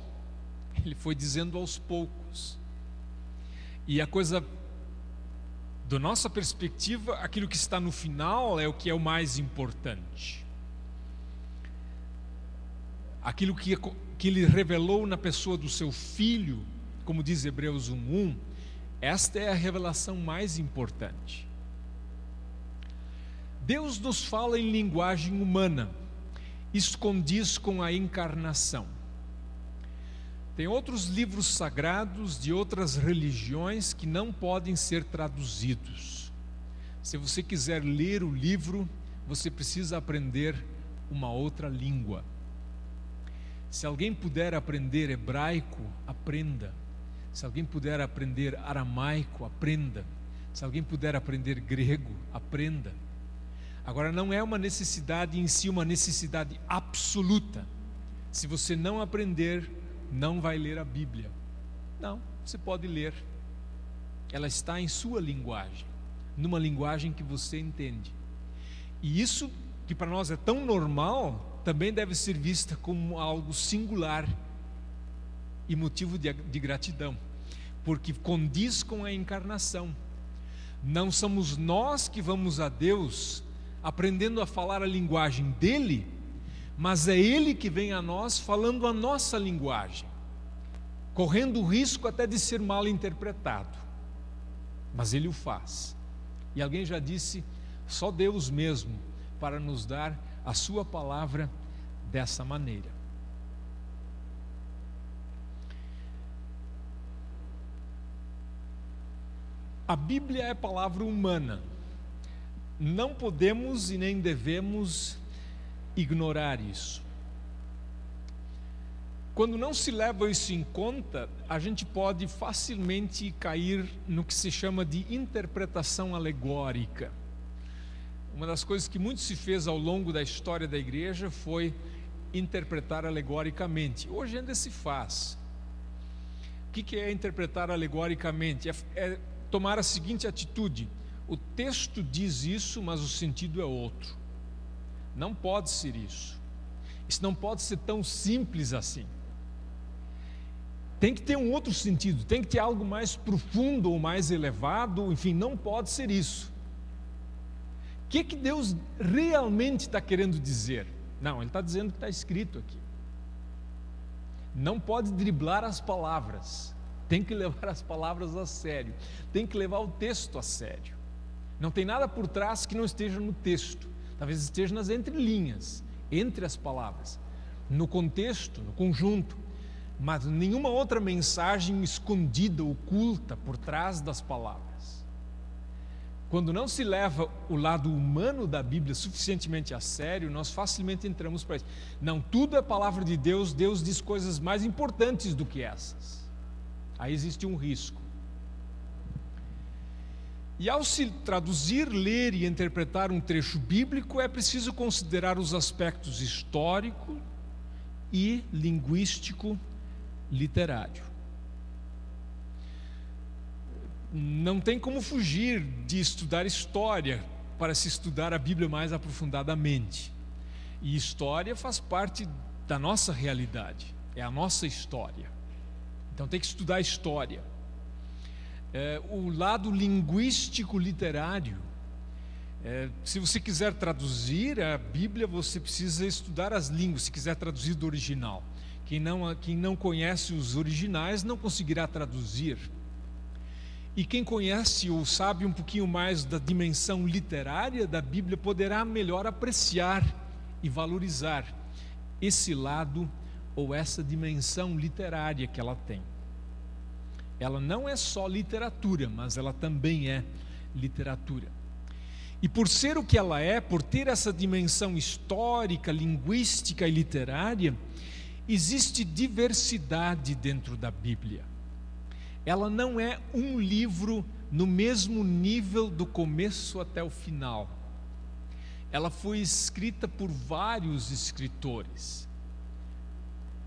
Ele foi dizendo aos poucos. E a coisa, da nossa perspectiva, aquilo que está no final é o que é o mais importante. Aquilo que ele revelou na pessoa do seu Filho, como diz Hebreus 1:1, esta é a revelação mais importante. Deus nos fala em linguagem humana, isso condiz com a encarnação. Tem outros livros sagrados de outras religiões que não podem ser traduzidos. Se você quiser ler o livro, você precisa aprender uma outra língua. Se alguém puder aprender hebraico, aprenda. Se alguém puder aprender aramaico, aprenda. Se alguém puder aprender grego, aprenda. Agora, não é uma necessidade em si, uma necessidade absoluta. Se você não aprender, não vai ler a Bíblia. Não, você pode ler. Ela está em sua linguagem, numa linguagem que você entende. E isso, que para nós é tão normal, também deve ser vista como algo singular e motivo de gratidão, porque condiz com a encarnação. Não somos nós que vamos a Deus aprendendo a falar a linguagem dele, mas é ele que vem a nós falando a nossa linguagem, correndo o risco até de ser mal interpretado, mas ele o faz. E alguém já disse, só Deus mesmo para nos dar a sua palavra dessa maneira. A Bíblia é palavra humana. Não podemos e nem devemos ignorar isso. Quando não se leva isso em conta, a gente pode facilmente cair no que se chama de interpretação alegórica. Uma das coisas que muito se fez ao longo da história da igreja foi interpretar alegoricamente. Hoje ainda se faz. O que é interpretar alegoricamente? É tomar a seguinte atitude: o texto diz isso, mas o sentido é outro. Não pode ser isso. Isso não pode ser tão simples assim. Tem que ter um outro sentido, tem que ter algo mais profundo ou mais elevado, enfim, não pode ser isso. O que Deus realmente está querendo dizer? Não, Ele está dizendo que está escrito aqui. Não pode driblar as palavras, tem que levar as palavras a sério, tem que levar o texto a sério. Não tem nada por trás que não esteja no texto, talvez esteja nas entrelinhas, entre as palavras, no contexto, no conjunto, mas nenhuma outra mensagem escondida, oculta por trás das palavras. Quando não se leva o lado humano da Bíblia suficientemente a sério, nós facilmente entramos para isso. Não, tudo é palavra de Deus, Deus diz coisas mais importantes do que essas. Aí existe um risco. E ao se traduzir, ler e interpretar um trecho bíblico, é preciso considerar os aspectos histórico e linguístico literário. Não tem como fugir de estudar história para se estudar a Bíblia mais aprofundadamente. E história faz parte da nossa realidade, é a nossa história. Então tem que estudar história. O lado linguístico literário, se você quiser traduzir a Bíblia, você precisa estudar as línguas, se quiser traduzir do original. Quem não conhece os originais não conseguirá traduzir. E quem conhece ou sabe um pouquinho mais da dimensão literária da Bíblia poderá melhor apreciar e valorizar esse lado ou essa dimensão literária que ela tem. Ela não é só literatura, mas ela também é literatura. E por ser o que ela é, por ter essa dimensão histórica, linguística e literária, existe diversidade dentro da Bíblia. Ela não é um livro no mesmo nível do começo até o final. Ela foi escrita por vários escritores.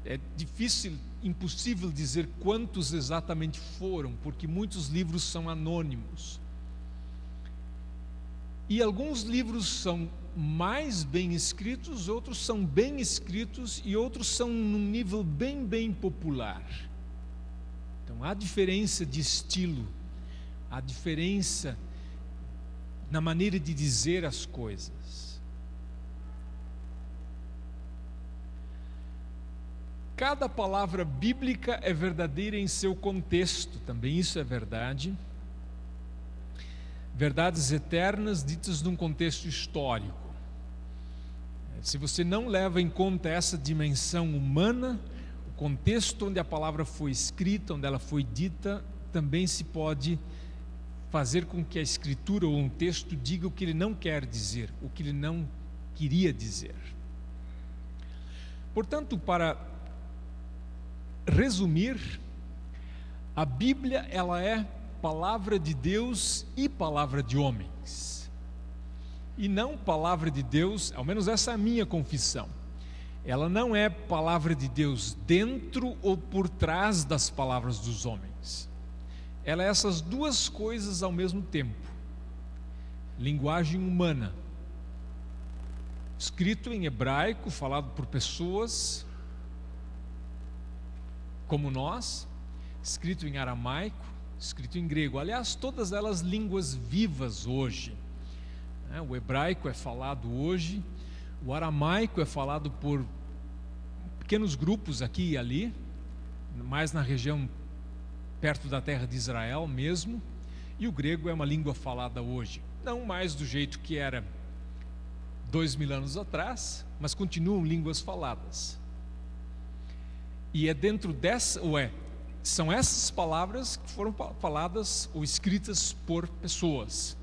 É difícil, impossível dizer quantos exatamente foram, porque muitos livros são anônimos. E alguns livros são mais bem escritos, outros são bem escritos e outros são num nível bem popular. Então há diferença de estilo, há diferença na maneira de dizer as coisas. Cada palavra bíblica é verdadeira em seu contexto, também isso é verdade. Verdades eternas ditas num contexto histórico. Se você não leva em conta essa dimensão humana, o contexto onde a palavra foi escrita, onde ela foi dita, também se pode fazer com que a escritura ou um texto diga o que ele não quer dizer, o que ele não queria dizer. Portanto, para resumir, a Bíblia ela é palavra de Deus e palavra de homens. E não palavra de Deus, ao menos essa é a minha confissão. Ela não é palavra de Deus dentro ou por trás das palavras dos homens. Ela é essas duas coisas ao mesmo tempo. Linguagem humana, escrito em hebraico, falado por pessoas como nós, escrito em aramaico, escrito em grego. Aliás, todas elas línguas vivas hoje. O hebraico é falado hoje, o aramaico é falado por pequenos grupos aqui e ali, mais na região perto da terra de Israel mesmo, e o grego é uma língua falada hoje, não mais do jeito que era 2000 anos atrás, mas continuam línguas faladas. E é dentro dessa, são essas palavras que foram faladas ou escritas por pessoas,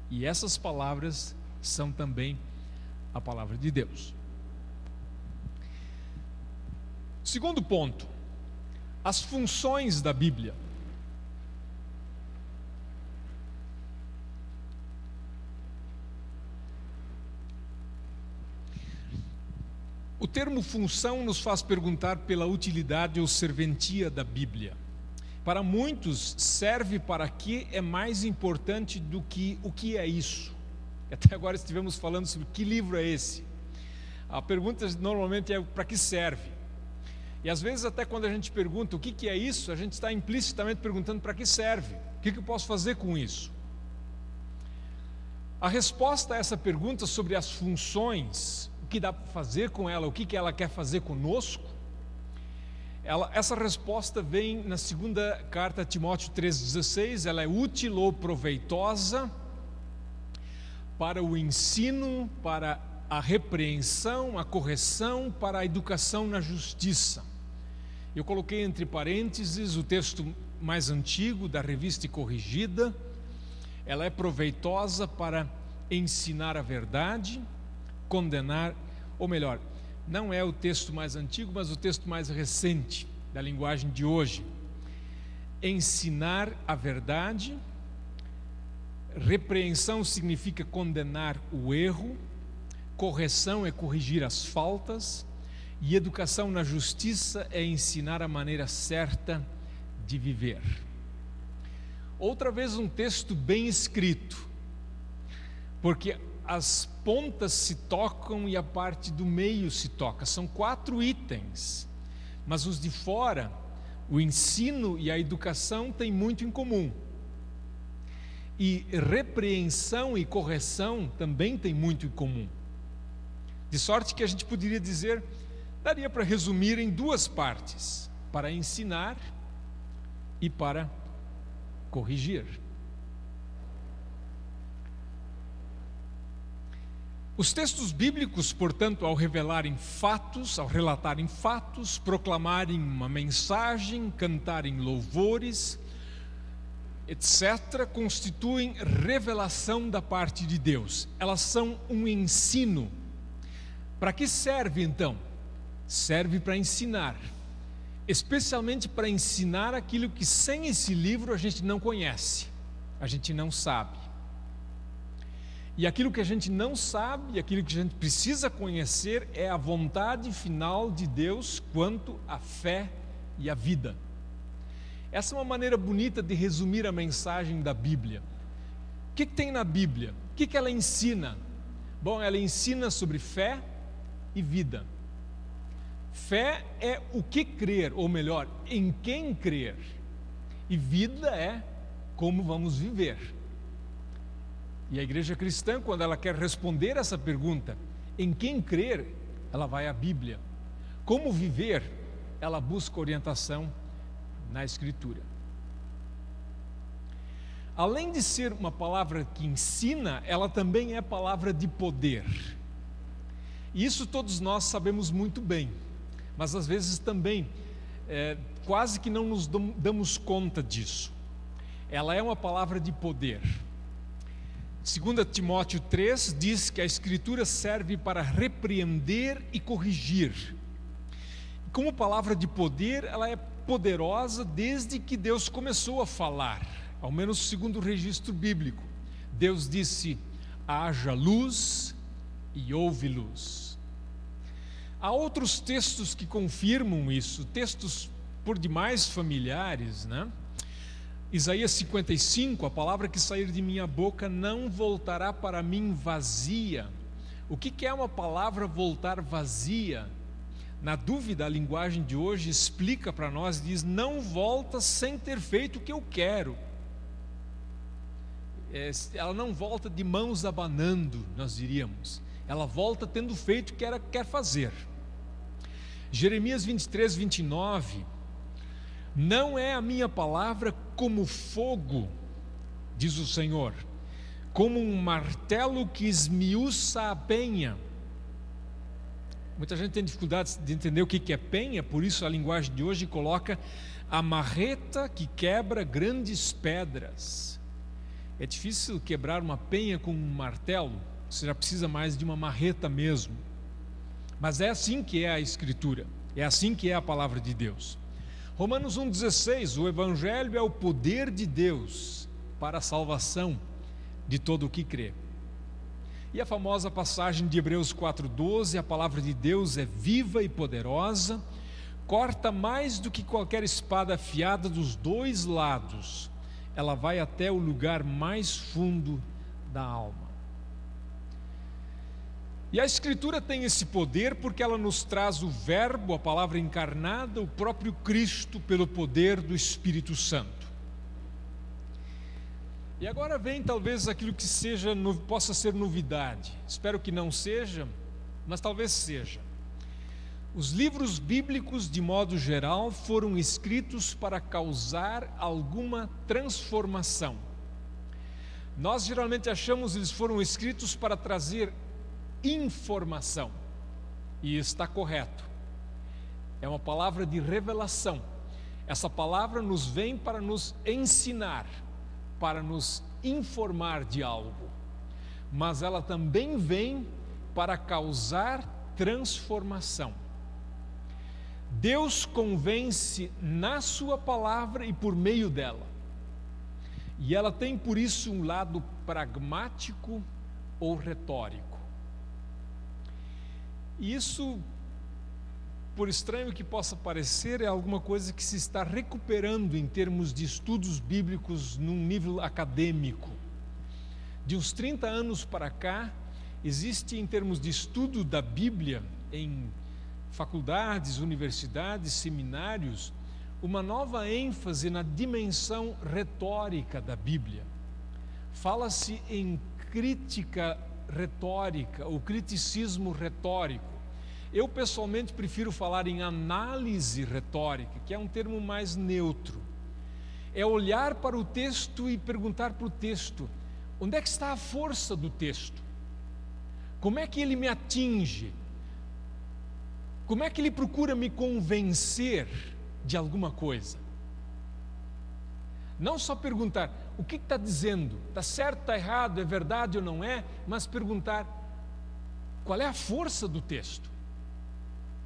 e essas palavras são também a palavra de Deus. Segundo ponto, as funções da Bíblia. O termo função nos faz perguntar pela utilidade ou serventia da Bíblia. Para muitos, serve para que é mais importante do que o que é isso. Até agora estivemos falando sobre que livro é esse. A pergunta normalmente é para que serve. E às vezes até quando a gente pergunta o que é isso, a gente está implicitamente perguntando para que serve. O que eu posso fazer com isso? A resposta a essa pergunta sobre as funções, o que dá para fazer com ela, o que ela quer fazer conosco, essa resposta vem na segunda carta a Timóteo 3,16, ela é útil ou proveitosa para o ensino, para a repreensão, a correção, para a educação na justiça. Eu coloquei entre parênteses o texto mais antigo da Revista e Corrigida. Ela é proveitosa para ensinar a verdade, condenar, ou melhor, não é o texto mais antigo, mas o texto mais recente da linguagem de hoje. Ensinar a verdade, repreensão significa condenar o erro, correção é corrigir as faltas, e educação na justiça é ensinar a maneira certa de viver. Outra vez um texto bem escrito, porque as pontas se tocam e a parte do meio se toca. São 4 itens, mas os de fora, o ensino e a educação têm muito em comum. E repreensão e correção também têm muito em comum. De sorte que a gente poderia dizer, daria para resumir em 2 partes, para ensinar e para corrigir. Os textos bíblicos, portanto, ao revelarem fatos, ao relatarem fatos, proclamarem uma mensagem, cantarem louvores, etc., constituem revelação da parte de Deus. Elas são um ensino. Para que serve então? Serve para ensinar, especialmente para ensinar aquilo que sem esse livro a gente não conhece, a gente não sabe. E aquilo que a gente não sabe, aquilo que a gente precisa conhecer é a vontade final de Deus quanto à fé e à vida. Essa é uma maneira bonita de resumir a mensagem da Bíblia. O que tem na Bíblia? O que ela ensina? Bom, ela ensina sobre fé e vida. Fé é o que crer, ou melhor, em quem crer. E vida é como vamos viver. E a igreja cristã, quando ela quer responder essa pergunta, em quem crer, ela vai à Bíblia. Como viver, ela busca orientação na Escritura. Além de ser uma palavra que ensina, ela também é palavra de poder. E isso todos nós sabemos muito bem, mas às vezes também quase que não nos damos conta disso. Ela é uma palavra de poder. 2 Timóteo 3 diz que a Escritura serve para repreender e corrigir. Como palavra de poder, ela é poderosa desde que Deus começou a falar, ao menos segundo o registro bíblico. Deus disse: haja luz e houve luz. Há outros textos que confirmam isso, textos por demais familiares, né? Isaías 55, a palavra que sair de minha boca não voltará para mim vazia. O que é uma palavra voltar vazia? Na dúvida, a linguagem de hoje explica para nós, diz: não volta sem ter feito o que eu quero. Ela não volta de mãos abanando, nós diríamos. Ela volta tendo feito o que ela quer fazer. Jeremias 23, 29. Não é a minha palavra como fogo, diz o Senhor, como um martelo que esmiuça a penha. Muita gente tem dificuldade de entender o que é penha, por isso a linguagem de hoje coloca a marreta que quebra grandes pedras. É difícil quebrar uma penha com um martelo, você já precisa mais de uma marreta mesmo. Mas é assim que é a Escritura, é assim que é a palavra de Deus. Romanos 1,16, o Evangelho é o poder de Deus para a salvação de todo o que crê. E a famosa passagem de Hebreus 4,12, a palavra de Deus é viva e poderosa, corta mais do que qualquer espada afiada dos dois lados, ela vai até o lugar mais fundo da alma. E a Escritura tem esse poder porque ela nos traz o Verbo, a palavra encarnada, o próprio Cristo, pelo poder do Espírito Santo. E agora vem talvez aquilo que possa ser novidade. Espero que não seja, mas talvez seja. Os livros bíblicos, de modo geral, foram escritos para causar alguma transformação. Nós geralmente achamos que eles foram escritos para trazer informação, e está correto. É uma palavra de revelação. Essa palavra nos vem para nos ensinar, para nos informar de algo, mas ela também vem para causar transformação. Deus convence na sua palavra e por meio dela, e ela tem por isso um lado pragmático ou retórico. E isso, por estranho que possa parecer, é alguma coisa que se está recuperando em termos de estudos bíblicos num nível acadêmico. De uns 30 anos para cá, existe em termos de estudo da Bíblia, em faculdades, universidades, seminários, uma nova ênfase na dimensão retórica da Bíblia. Fala-se em crítica retórica, ou criticismo retórico. Eu pessoalmente prefiro falar em análise retórica, que é um termo mais neutro. É olhar para o texto e perguntar para o texto: onde é que está a força do texto? Como é que ele me atinge? Como é que ele procura me convencer de alguma coisa? Não só perguntar o que está dizendo, está certo, está errado, é verdade ou não é, mas perguntar qual é a força do texto,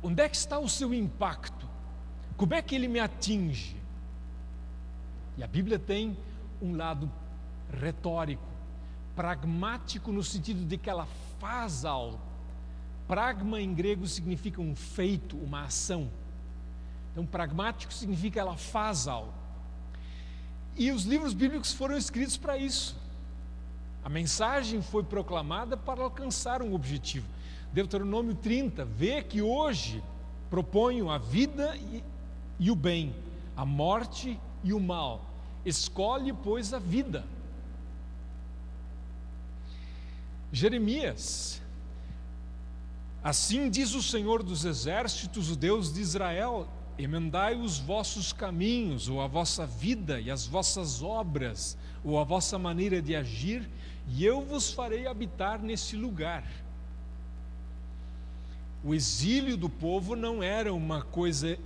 onde é que está o seu impacto, como é que ele me atinge. E a Bíblia tem um lado retórico, pragmático, no sentido de que ela faz algo. Pragma em grego significa um feito, uma ação. Então pragmático significa ela faz algo. E os livros bíblicos foram escritos para isso. A mensagem foi proclamada para alcançar um objetivo. Deuteronômio 30, vê que hoje proponho a vida e o bem, a morte e o mal. Escolhe, pois, a vida. Jeremias: assim diz o Senhor dos Exércitos, o Deus de Israel: emendai os vossos caminhos, ou a vossa vida e as vossas obras, ou a vossa maneira de agir, e eu vos farei habitar nesse lugar. O exílio do povo não era uma coisa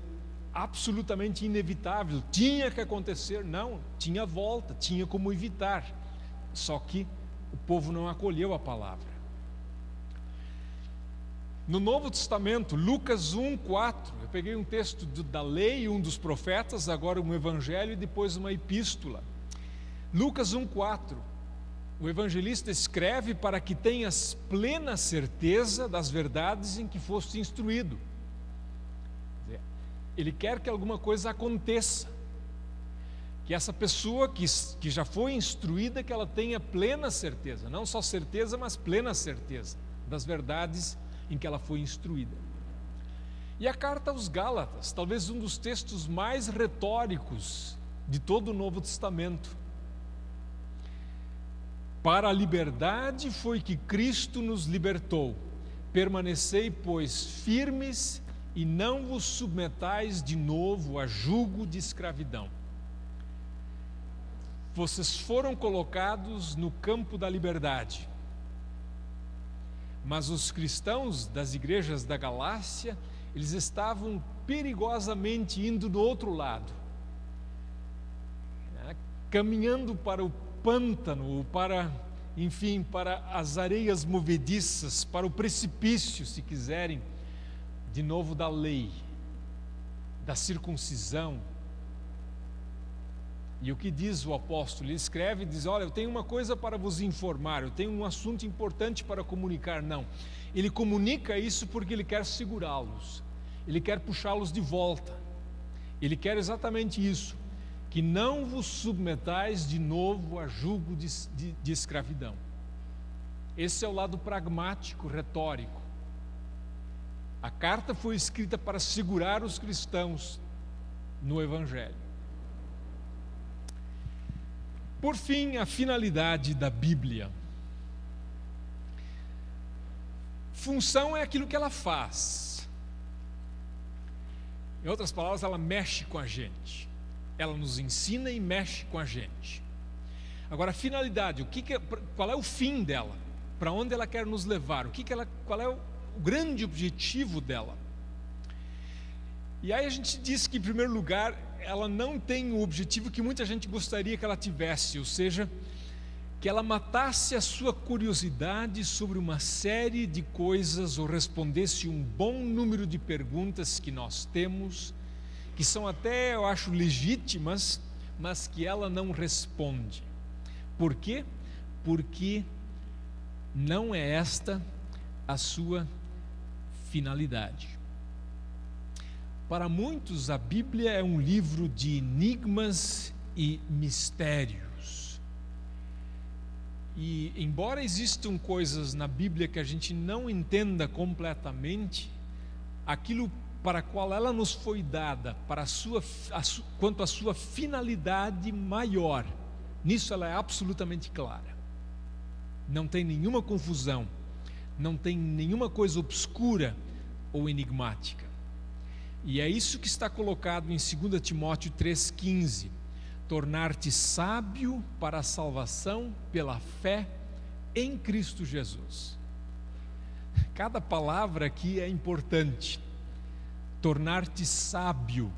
absolutamente inevitável, tinha que acontecer. Não, tinha volta, tinha como evitar. Só que o povo não acolheu a palavra. No Novo Testamento, Lucas 1:4, eu peguei um texto da lei, um dos profetas, agora um evangelho e depois uma epístola. Lucas 1:4, o evangelista escreve para que tenhas plena certeza das verdades em que foste instruído. Ele quer que alguma coisa aconteça, que essa pessoa que já foi instruída, que ela tenha plena certeza, não só certeza, mas plena certeza das verdades em que ela foi instruída. E a carta aos Gálatas, talvez um dos textos mais retóricos de todo o Novo Testamento. Para a liberdade foi que Cristo nos libertou. Permanecei, pois, firmes e não vos submetais de novo a jugo de escravidão. Vocês foram colocados no campo da liberdade. Mas os cristãos das igrejas da Galácia, eles estavam perigosamente indo do outro lado, caminhando para o pântano, para as areias movediças, para o precipício, se quiserem, de novo da lei, da circuncisão. E o que diz o apóstolo? Ele escreve e diz: olha, eu tenho uma coisa para vos informar, eu tenho um assunto importante para comunicar. Não, ele comunica isso porque ele quer segurá-los, ele quer puxá-los de volta, ele quer exatamente isso, que não vos submetais de novo a jugo de escravidão. Esse é o lado pragmático, retórico. A carta foi escrita para segurar os cristãos no Evangelho. Por fim, a finalidade da Bíblia. Função é aquilo que ela faz. Em outras palavras, ela mexe com a gente. Ela nos ensina e mexe com a gente. Agora, a finalidade, qual é o fim dela? Para onde ela quer nos levar? Qual é o grande objetivo dela? E aí a gente diz que, em primeiro lugar, ela não tem o objetivo que muita gente gostaria que ela tivesse, ou seja, que ela matasse a sua curiosidade sobre uma série de coisas ou respondesse um bom número de perguntas que nós temos, que são até, eu acho, legítimas, mas que ela não responde. Por quê? Porque não é esta a sua finalidade. Para muitos, a Bíblia é um livro de enigmas e mistérios. E, embora existam coisas na Bíblia que a gente não entenda completamente, aquilo para qual ela nos foi dada, quanto à sua finalidade maior, nisso ela é absolutamente clara. Não tem nenhuma confusão, não tem nenhuma coisa obscura ou enigmática. E é isso que está colocado em 2 Timóteo 3,15: tornar-te sábio para a salvação pela fé em Cristo Jesus. Cada palavra aqui é importante. Tornar-te sábio.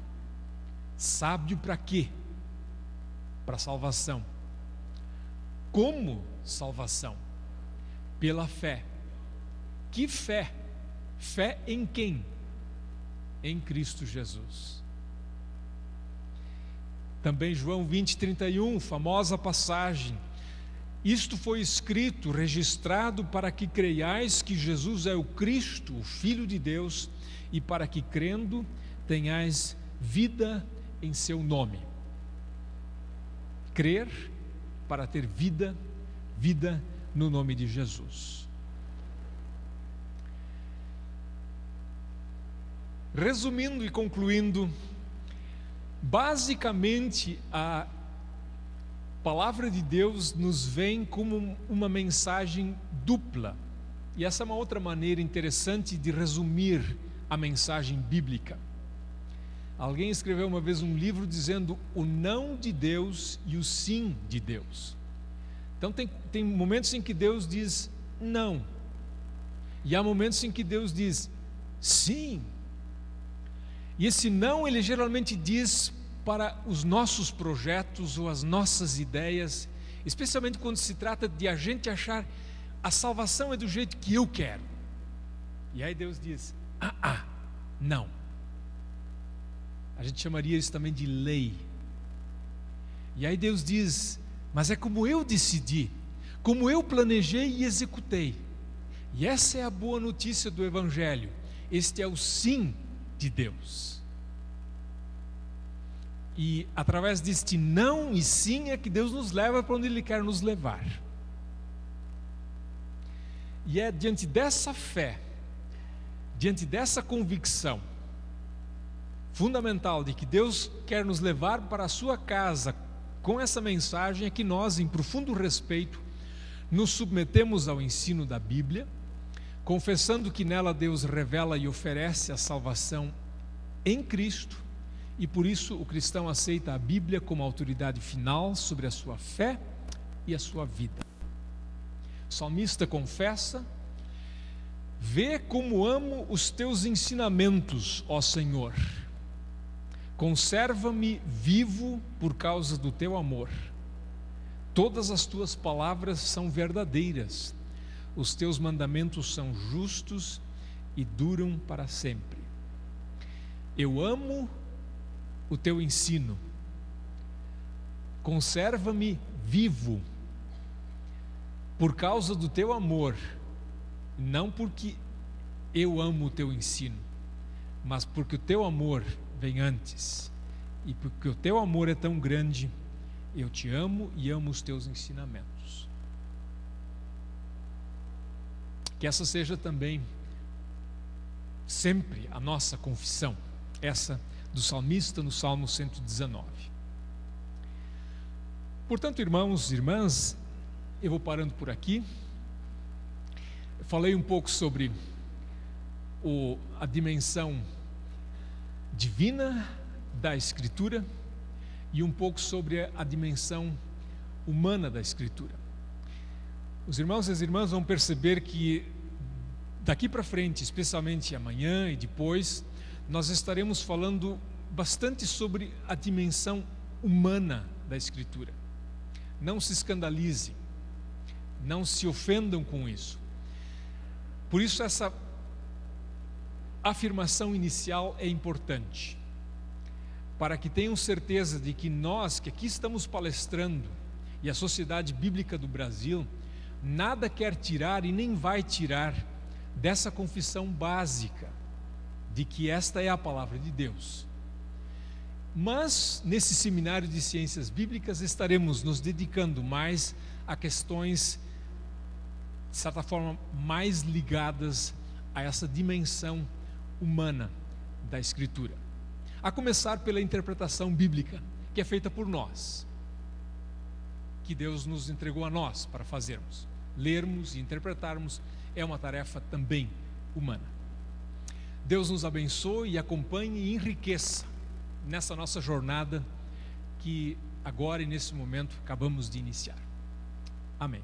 Sábio para quê? Para salvação. Como salvação? Pela fé. Que fé? Fé em quem? Em Cristo Jesus. Também João 20:31, famosa passagem: isto foi escrito, registrado, para que creiais que Jesus é o Cristo, o Filho de Deus, e para que, crendo, tenhais vida em seu nome. Crer para ter vida no nome de Jesus. Resumindo e concluindo, basicamente a palavra de Deus nos vem como uma mensagem dupla. E essa é uma outra maneira interessante de resumir a mensagem bíblica. Alguém escreveu uma vez um livro dizendo o não de Deus e o sim de Deus. Então tem momentos em que Deus diz não, e há momentos em que Deus diz sim. E esse não, ele geralmente diz para os nossos projetos ou as nossas ideias, especialmente quando se trata de a gente achar a salvação é do jeito que eu quero. E aí Deus diz: não. A gente chamaria isso também de lei. E aí Deus diz: mas é como eu decidi, como eu planejei e executei. E essa é a boa notícia do Evangelho. Este é o sim de Deus. E através deste não e sim é que Deus nos leva para onde Ele quer nos levar. E é diante dessa fé, diante dessa convicção fundamental de que Deus quer nos levar para a sua casa com essa mensagem, é que nós, em profundo respeito, nos submetemos ao ensino da Bíblia, confessando que nela Deus revela e oferece a salvação em Cristo, e por isso o cristão aceita a Bíblia como autoridade final sobre a sua fé e a sua vida. O salmista confessa: vê como amo os teus ensinamentos, ó Senhor. Conserva-me vivo por causa do teu amor. Todas as tuas palavras são verdadeiras. Os teus mandamentos são justos e duram para sempre. Eu amo o teu ensino. Conserva-me vivo por causa do teu amor, não porque eu amo o teu ensino, mas porque o teu amor vem antes, e porque o teu amor é tão grande, eu te amo e amo os teus ensinamentos. Que essa seja também sempre a nossa confissão, essa do salmista no Salmo 119. Portanto, irmãos e irmãs, eu vou parando por aqui. Eu falei um pouco sobre a dimensão divina da Escritura e um pouco sobre a dimensão humana da Escritura. Os irmãos e as irmãs vão perceber que daqui para frente, especialmente amanhã e depois, nós estaremos falando bastante sobre a dimensão humana da Escritura. Não se escandalizem, não se ofendam com isso. Por isso essa afirmação inicial é importante, para que tenham certeza de que nós, que aqui estamos palestrando, e a Sociedade Bíblica do Brasil, nada quer tirar e nem vai tirar dessa confissão básica, de que esta é a palavra de Deus. Mas, nesse seminário de ciências bíblicas, estaremos nos dedicando mais a questões, de certa forma, mais ligadas a essa dimensão humana da Escritura. A começar pela interpretação bíblica, que é feita por nós, que Deus nos entregou a nós para fazermos. Lermos e interpretarmos é uma tarefa também humana. Deus nos abençoe e acompanhe e enriqueça nessa nossa jornada que agora e nesse momento acabamos de iniciar. Amém.